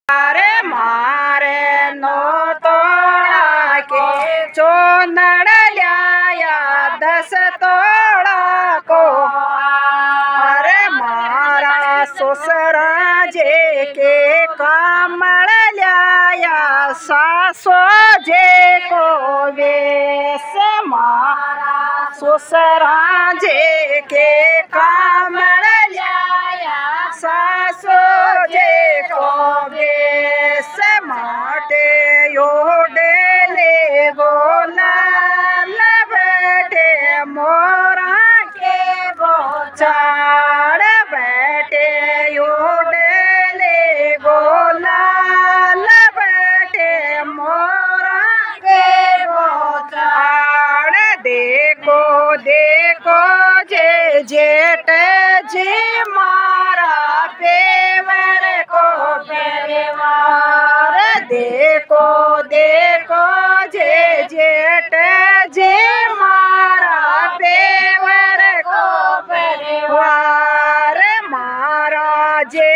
अरे मारे नो तोड़ा के चोनड़ लिया 10 तोड़ा को। अरे मारा ससुरा जे के कमल लिया सासो जे को वेश। मारा ससुरा जे के कमल लिया सासो जे को वेश। माटे यो डेले गोला लबटे मोरा के गोचार बैठे यो डेले गोला लबटे मोरा के गोचार। देखो देखो जे जेठ जी मारा पेवर को पेवार। देखो देखो जे जेठ जी मारा पेवर को पेवार। मारा जे